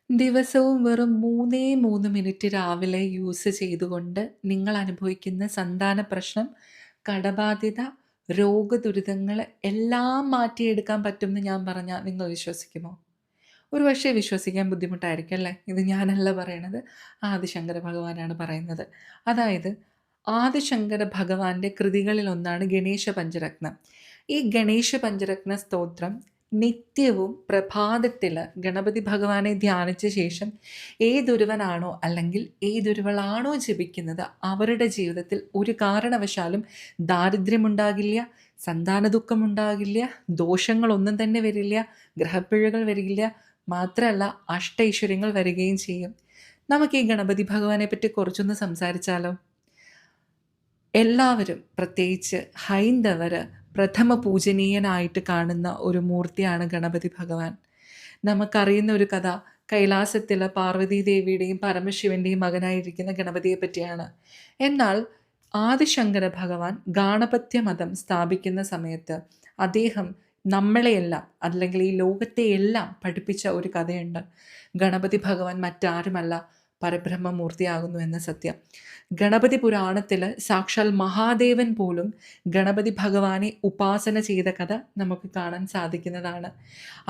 ദിവസവും വെറും 3 മിനിറ്റ് രാവിലെ യൂസ് ചെയ്തുകൊണ്ട് നിങ്ങൾ അനുഭവിക്കുന്ന സന്താന പ്രശ്നം, കടബാധ്യത, രോഗദുരിതങ്ങൾ എല്ലാം മാറ്റിയെടുക്കാൻ പറ്റുമെന്ന് ഞാൻ പറഞ്ഞാൽ നിങ്ങൾ വിശ്വസിക്കുമോ? ഒരുപക്ഷേ വിശ്വസിക്കാൻ ബുദ്ധിമുട്ടായിരിക്കും അല്ലേ? ഇത് ഞാനല്ല പറയണത്. ആദിശങ്കര ഭഗവാനാണ് പറയുന്നത്. അതായത് ആദിശങ്കര ഭഗവാന്റെ കൃതികളിലൊന്നാണ് ഗണേശ പഞ്ചരത്നം. ഈ ഗണേശ പഞ്ചരത്ന സ്തോത്രം നിത്യവും പ്രഭാതത്തിൽ ഗണപതി ഭഗവാനെ ധ്യാനിച്ച ശേഷം ഏതൊരുവനാണോ അല്ലെങ്കിൽ ഏതൊരുവളാണോ ജപിക്കുന്നത് അവരുടെ ജീവിതത്തിൽ ഒരു കാരണവശാലും ദാരിദ്ര്യമുണ്ടാകില്ല, സന്താന ദുഃഖമുണ്ടാകില്ല, ദോഷങ്ങളൊന്നും തന്നെ വരില്ല, ഗ്രഹപ്പിഴകൾ വരില്ല, മാത്രമല്ല അഷ്ടൈശ്വര്യങ്ങൾ വരികയും ചെയ്യും. നമുക്ക് ഈ ഗണപതി ഭഗവാനെ പറ്റി കുറച്ചൊന്ന് സംസാരിച്ചാലോ? എല്ലാവരും പ്രത്യേകിച്ച് ഹൈന്ദവർ പ്രഥമ പൂജനീയനായിട്ട് കാണുന്ന ഒരു മൂർത്തിയാണ് ഗണപതി ഭഗവാൻ. നമുക്കറിയുന്ന ഒരു കഥ കൈലാസത്തിൽ പാർവതീ ദേവിയുടെയും പരമശിവൻ്റെയും മകനായിരിക്കുന്ന ഗണപതിയെ പറ്റിയാണ്. എന്നാൽ ആദിശങ്കര ഭഗവാൻ ഗാണപത്യ മതം സ്ഥാപിക്കുന്ന സമയത്ത് അദ്ദേഹം നമ്മളെയെല്ലാം അല്ലെങ്കിൽ ഈ ലോകത്തെയെല്ലാം പഠിപ്പിച്ച ഒരു കഥയുണ്ട്. ഗണപതി ഭഗവാൻ മറ്റാരുമല്ല, പരബ്രഹ്മമൂർത്തിയാകുന്നു എന്ന സത്യം. ഗണപതി പുരാണത്തിൽ സാക്ഷാൽ മഹാദേവൻ പോലും ഗണപതി ഭഗവാനെ ഉപാസന ചെയ്ത കഥ നമുക്ക് കാണാൻ സാധിക്കുന്നതാണ്.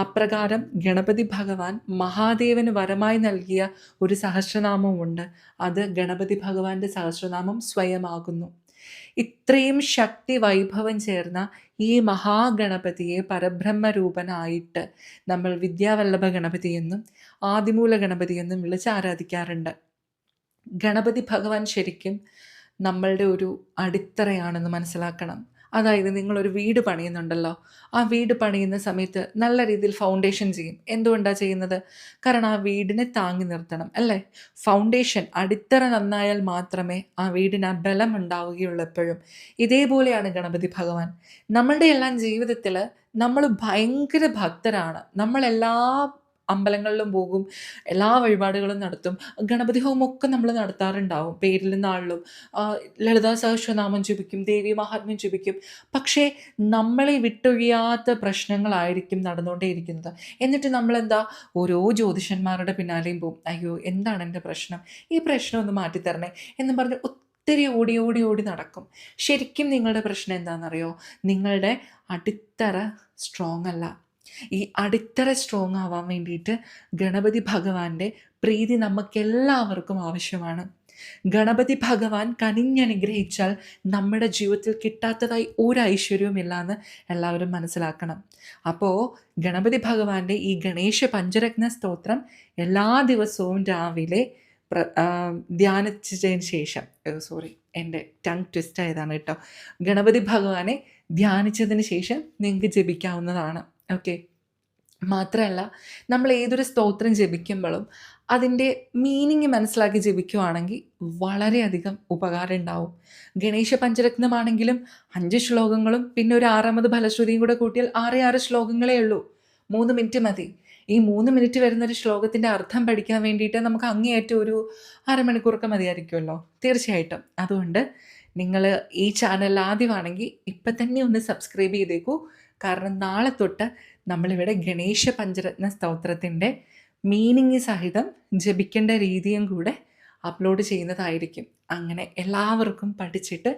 അപ്രകാരം ഗണപതി ഭഗവാൻ മഹാദേവന് വരമായി നൽകിയ ഒരു സഹസ്രനാമവുമുണ്ട്. അത് ഗണപതി ഭഗവാന്റെ സഹസ്രനാമം സ്വയമാകുന്നു. ഇത്രയും ശക്തി വൈഭവം ചേർന്ന ഈ മഹാഗണപതിയെ പരബ്രഹ്മരൂപനായിട്ട് നമ്മൾ വിദ്യാവല്ലഭ ഗണപതിയെന്നും ആദിമൂല ഗണപതിയെന്നും വിളിച്ച് ആരാധിക്കാറുണ്ട്. ഗണപതി ഭഗവാൻ ശരിക്കും നമ്മളുടെ ഒരു അടിത്തറയാണെന്ന് മനസ്സിലാക്കണം. അതായത് നിങ്ങളൊരു വീട് പണിയുന്നുണ്ടല്ലോ, ആ വീട് പണിയുന്ന സമയത്ത് നല്ല രീതിയിൽ ഫൗണ്ടേഷൻ ചെയ്യും. എന്തുകൊണ്ടാണ് ചെയ്യുന്നത്? കാരണം ആ വീടിനെ താങ്ങി നിർത്തണം അല്ലേ? ഫൗണ്ടേഷൻ, അടിത്തറ നന്നായാൽ മാത്രമേ ആ വീടിന് ആ ബലം ഉണ്ടാവുകയുള്ളൂ എപ്പോഴും. ഇതേപോലെയാണ് ഗണപതി ഭഗവാൻ. നമ്മളുടെ എല്ലാം ജീവിതത്തിൽ നമ്മൾ ഭയങ്കര ഭക്തരാണ്. നമ്മളെല്ലാ അമ്പലങ്ങളിലും പോകും, എല്ലാ വഴിപാടുകളും നടത്തും, ഗണപതി ഹോമമൊക്കെ നമ്മൾ നടത്താറുണ്ടാവും. പേരിലും നാളിലും ലളിതാ സഹസ്രനാമം ജപിക്കും, ദേവി മഹാത്മ്യം ജപിക്കും. പക്ഷേ നമ്മളെ വിട്ടൊഴിയാത്ത പ്രശ്നങ്ങളായിരിക്കും നടന്നുകൊണ്ടേയിരിക്കുന്നത്. എന്നിട്ട് നമ്മളെന്താ ഓരോ ജ്യോതിഷന്മാരുടെ പിന്നാലെയും പോകും. അയ്യോ എന്താണ് എൻ്റെ പ്രശ്നം, ഈ പ്രശ്നം ഒന്ന് മാറ്റിത്തരണേ എന്ന് പറഞ്ഞ് ഒത്തിരി ഓടി ഓടി ഓടി നടക്കും. ശരിക്കും നിങ്ങളുടെ പ്രശ്നം എന്താണെന്നറിയോ? നിങ്ങളുടെ അടിത്തറ സ്ട്രോങ് അല്ല. ഈ അടിത്തറ സ്ട്രോങ് ആവാൻ വേണ്ടിയിട്ട് ഗണപതി ഭഗവാന്റെ പ്രീതി നമുക്കെല്ലാവർക്കും ആവശ്യമാണ്. ഗണപതി ഭഗവാൻ കനിഞ്ഞനുഗ്രഹിച്ചാൽ നമ്മുടെ ജീവിതത്തിൽ കിട്ടാത്തതായി ഒരു ഐശ്വര്യവുമില്ല എന്ന് എല്ലാവരും മനസ്സിലാക്കണം. അപ്പോൾ ഗണപതി ഭഗവാന്റെ ഈ ഗണേശ പഞ്ചരത്ന സ്തോത്രം എല്ലാ ദിവസവും രാവിലെ ധ്യാനിച്ചതിന് ശേഷം, എൻ്റെ ടങ് ട്വിസ്റ്റ് ആയതാണ് കേട്ടോ, ഗണപതി ഭഗവാനെ ധ്യാനിച്ചതിന് ശേഷം നിങ്ങൾക്ക് ജപിക്കാവുന്നതാണ്. ഓക്കെ. മാത്രമല്ല, നമ്മൾ ഏതൊരു സ്തോത്രം ജപിക്കുമ്പോഴും അതിൻ്റെ മീനിങ് മനസ്സിലാക്കി ജപിക്കുകയാണെങ്കിൽ വളരെയധികം ഉപകാരം ഉണ്ടാവും. ഗണേശ പഞ്ചരത്നമാണെങ്കിലും 5 ശ്ലോകങ്ങളും പിന്നെ ഒരു 6ാമത് ഫലശ്രുതിയും കൂടെ കൂട്ടിയാൽ 6 ശ്ലോകങ്ങളേ ഉള്ളൂ. 3 മിനിറ്റ് മതി. ഈ 3 മിനിറ്റ് വരുന്നൊരു ശ്ലോകത്തിൻ്റെ അർത്ഥം പഠിക്കാൻ വേണ്ടിയിട്ട് നമുക്ക് അങ്ങേയറ്റം ഒരു അരമണിക്കൂറൊക്കെ മതിയായിരിക്കുമല്ലോ. തീർച്ചയായിട്ടും. അതുകൊണ്ട് നിങ്ങൾ ഈ ചാനൽ ആദ്യമാണെങ്കിൽ ഇപ്പം തന്നെ ഒന്ന് സബ്സ്ക്രൈബ് ചെയ്തേക്കൂ. കാരണം നാളെ തൊട്ട് നമ്മളിവിടെ ഗണേശ പഞ്ചരത്ന സ്തോത്രത്തിൻ്റെ മീനിങ് സഹിതം ജപിക്കേണ്ട രീതിയും കൂടെ അപ്ലോഡ് ചെയ്യുന്നതായിരിക്കും. അങ്ങനെ എല്ലാവർക്കും പഠിച്ചിട്ട്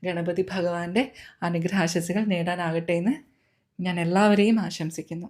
ഗണപതി ഭഗവാന്റെ അനുഗ്രഹാശസ്സുകൾ നേടാനാകട്ടെ എന്ന് ഞാൻ എല്ലാവരെയും ആശംസിക്കുന്നു.